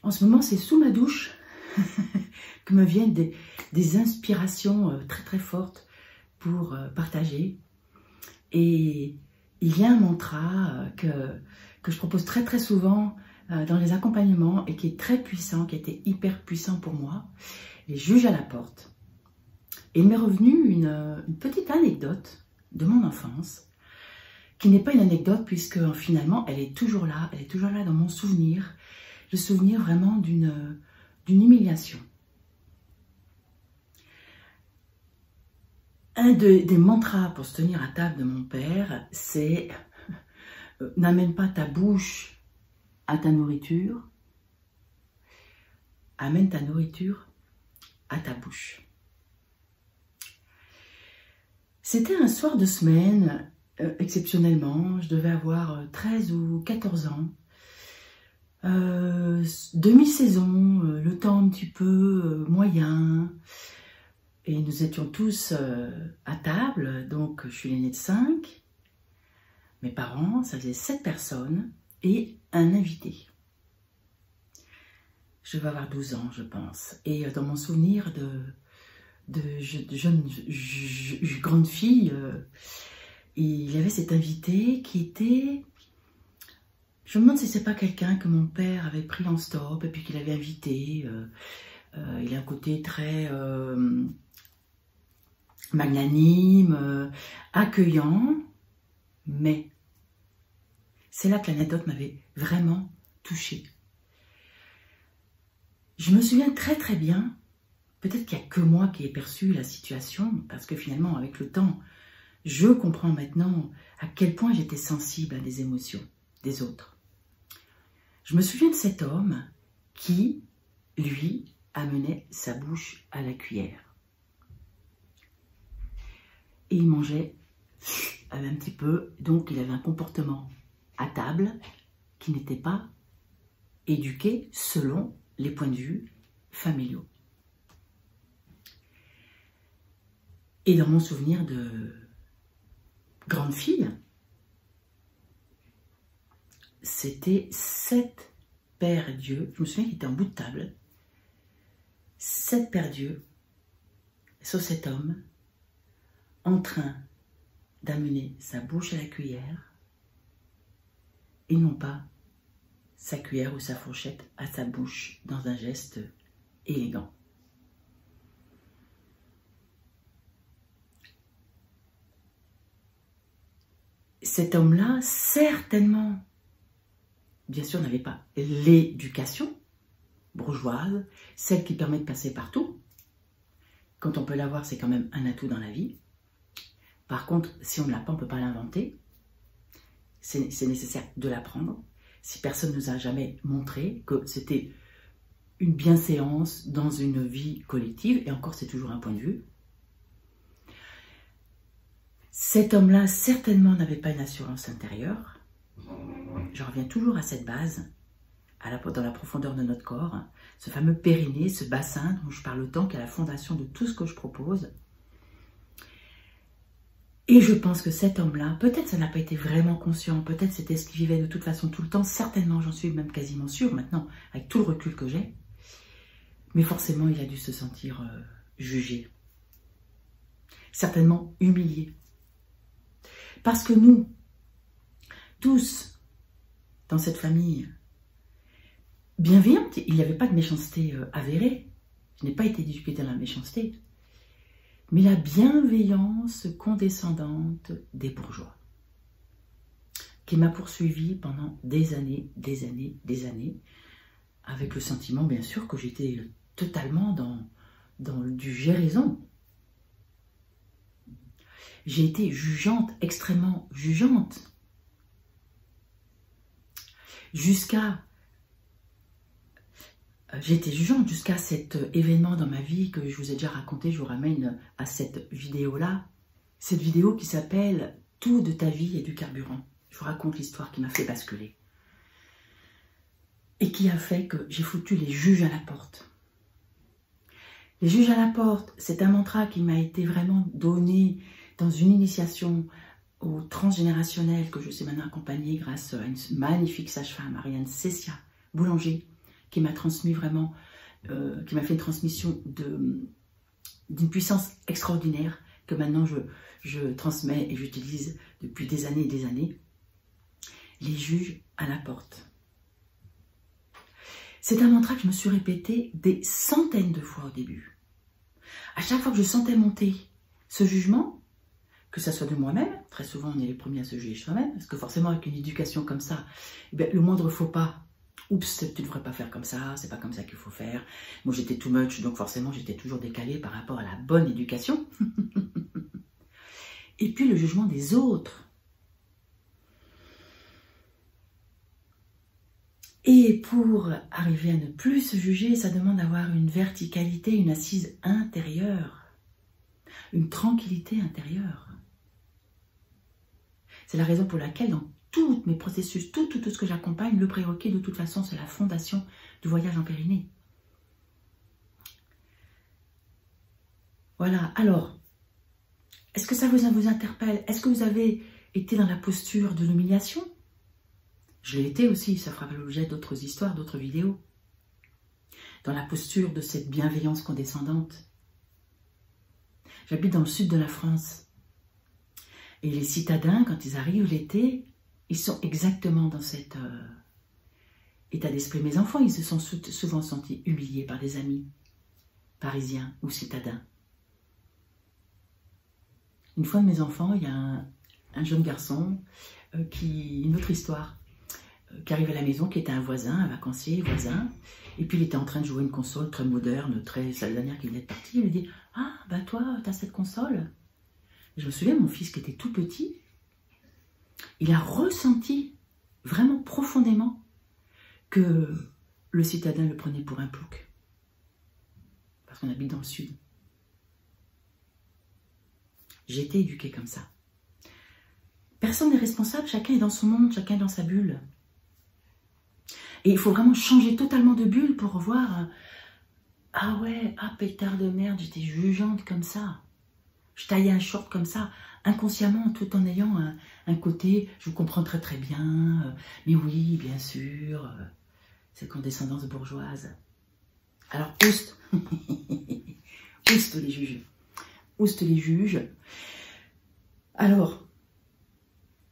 En ce moment, c'est sous ma douche que me viennent des inspirations très très fortes pour partager. Et il y a un mantra que je propose très très souvent dans les accompagnements et qui est très puissant, qui a été hyper puissant pour moi. Les juges à la porte. Et il m'est revenu une petite anecdote de mon enfance, qui n'est pas une anecdote puisque finalement elle est toujours là dans mon souvenir, le souvenir vraiment d'une humiliation. Un des mantras pour se tenir à table de mon père, c'est n'amène pas ta bouche à ta nourriture, amène ta nourriture à ta bouche. C'était un soir de semaine, exceptionnellement, je devais avoir 13 ou 14 ans, demi-saison, le temps un petit peu moyen, et nous étions tous à table, donc je suis l'aîné de 5, mes parents, ça faisait 7 personnes, et un invité. Je devais avoir 12 ans, je pense, et dans mon souvenir de jeune grande fille, il y avait cet invité qui était, je me demande si c'est pas quelqu'un que mon père avait pris en stop et puis qu'il avait invité. Il a un côté très magnanime, accueillant, mais c'est là que l'anecdote m'avait vraiment touchée. Je me souviens très très bien. Peut-être qu'il n'y a que moi qui ai perçu la situation, parce que finalement, avec le temps, je comprends maintenant à quel point j'étais sensible à des émotions des autres. Je me souviens de cet homme qui, lui, amenait sa bouche à la cuillère. Et il mangeait un petit peu, donc il avait un comportement à table qui n'était pas éduqué selon les points de vue familiaux. Et dans mon souvenir de grande fille, c'était 7 pères dieux, je me souviens qu'il était en bout de table, 7 pères dieux, sur cet homme, en train d'amener sa bouche à la cuillère, et non pas sa cuillère ou sa fourchette à sa bouche dans un geste élégant. Cet homme-là, certainement, bien sûr, n'avait pas l'éducation bourgeoise, celle qui permet de passer partout. Quand on peut l'avoir, c'est quand même un atout dans la vie. Par contre, si on ne l'a pas, on ne peut pas l'inventer. C'est nécessaire de l'apprendre. Si personne ne nous a jamais montré que c'était une bienséance dans une vie collective, et encore, c'est toujours un point de vue, cet homme-là, certainement, n'avait pas une assurance intérieure. Je reviens toujours à cette base, dans la profondeur de notre corps, ce fameux périnée, ce bassin dont je parle tant, qui est la fondation de tout ce que je propose. Et je pense que cet homme-là, peut-être ça n'a pas été vraiment conscient, peut-être c'était ce qu'il vivait de toute façon tout le temps, certainement, j'en suis même quasiment sûre maintenant, avec tout le recul que j'ai, mais forcément, il a dû se sentir jugé, certainement humilié. Parce que nous, tous, dans cette famille bienveillante, il n'y avait pas de méchanceté avérée. Je n'ai pas été éduquée dans la méchanceté. Mais la bienveillance condescendante des bourgeois, qui m'a poursuivie pendant des années, avec le sentiment, bien sûr, que j'étais totalement dans du j'ai raison. J'ai été jugeante, extrêmement jugeante. J'ai été jugeante jusqu'à cet événement dans ma vie que je vous ai déjà raconté. Je vous ramène à cette vidéo-là. Cette vidéo qui s'appelle « Tout de ta vie est du carburant ». Je vous raconte l'histoire qui m'a fait basculer. Et qui a fait que j'ai foutu les juges à la porte. Les juges à la porte, c'est un mantra qui m'a été vraiment donné dans une initiation au transgénérationnel que je sais maintenant accompagner grâce à une magnifique sage-femme, Ariane Cessia Boulanger, qui m'a transmis vraiment, qui m'a fait une transmission d'une puissance extraordinaire que maintenant je transmets et j'utilise depuis des années et des années. Les juges à la porte. C'est un mantra que je me suis répété des centaines de fois au début. À chaque fois que je sentais monter ce jugement, que ça soit de moi-même, très souvent on est les premiers à se juger soi-même, parce que forcément avec une éducation comme ça, eh bien, le moindre faux pas, oups, tu ne devrais pas faire comme ça, c'est pas comme ça qu'il faut faire. Moi j'étais too much, donc forcément j'étais toujours décalée par rapport à la bonne éducation. Et puis le jugement des autres. Et pour arriver à ne plus se juger, ça demande d'avoir une verticalité, une assise intérieure, une tranquillité intérieure. C'est la raison pour laquelle dans tous mes processus, tout ce que j'accompagne, le prérequis de toute façon, c'est la fondation du voyage en Pyrénées. Voilà, alors, est-ce que ça vous interpelle? Est-ce que vous avez été dans la posture de l'humiliation? Je l'ai été aussi, ça fera l'objet d'autres histoires, d'autres vidéos. Dans la posture de cette bienveillance condescendante. J'habite dans le sud de la France. Et les citadins, quand ils arrivent l'été, ils sont exactement dans cet état d'esprit. Mes enfants, ils se sont souvent sentis humiliés par des amis parisiens ou citadins. Une fois de mes enfants, il y a un jeune garçon, une autre histoire, qui arrive à la maison, qui était un voisin, un vacancier voisin, et puis il était en train de jouer une console très moderne, c'est la dernière qui venait de partir, il lui dit « Ah, bah toi, t'as cette console ?» Je me souviens, mon fils qui était tout petit, il a ressenti vraiment profondément que le citadin le prenait pour un plouc, parce qu'on habite dans le sud. J'ai été éduquée comme ça. Personne n'est responsable, chacun est dans son monde, chacun est dans sa bulle. Et il faut vraiment changer totalement de bulle pour voir, ah ouais, ah pétard de merde, j'étais jugeante comme ça. Je taillais un short comme ça, inconsciemment, tout en ayant un côté, je vous comprends très très bien, mais oui, bien sûr, cette condescendance bourgeoise. Alors, ouste, ouste les juges, ouste les juges. Alors,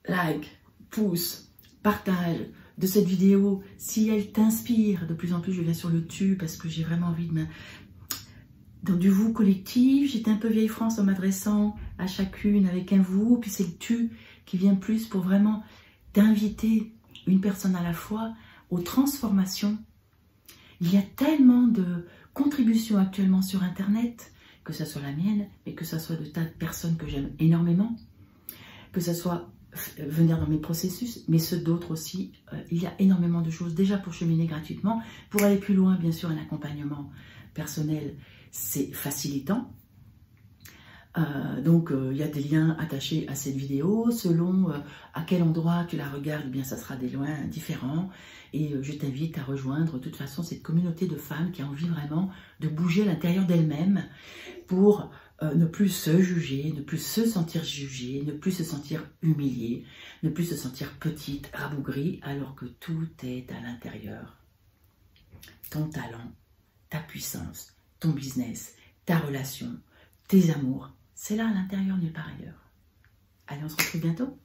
like, pouce, partage de cette vidéo, si elle t'inspire, de plus en plus je viens sur le tu parce que j'ai vraiment envie donc du vous collectif, j'étais un peu vieille France en m'adressant à chacune avec un vous, puis c'est le tu qui vient plus pour vraiment t'inviter une personne à la fois aux transformations. Il y a tellement de contributions actuellement sur Internet, que ce soit la mienne, mais que ce soit de tas de personnes que j'aime énormément, que ce soit venir dans mes processus, mais ceux d'autres aussi. Il y a énormément de choses déjà pour cheminer gratuitement. Pour aller plus loin, bien sûr, un accompagnement personnel, c'est facilitant. Donc, il y a des liens attachés à cette vidéo. Selon à quel endroit tu la regardes, eh bien, ça sera des liens différents. Et je t'invite à rejoindre, de toute façon, cette communauté de femmes qui a envie vraiment de bouger à l'intérieur d'elles-mêmes pour ne plus se juger, ne plus se sentir jugée, ne plus se sentir humiliée, ne plus se sentir petite, rabougrie, alors que tout est à l'intérieur. Ton talent, ta puissance, ton business, ta relation, tes amours, c'est là à l'intérieur, nulle part ailleurs. Allez, on se retrouve bientôt.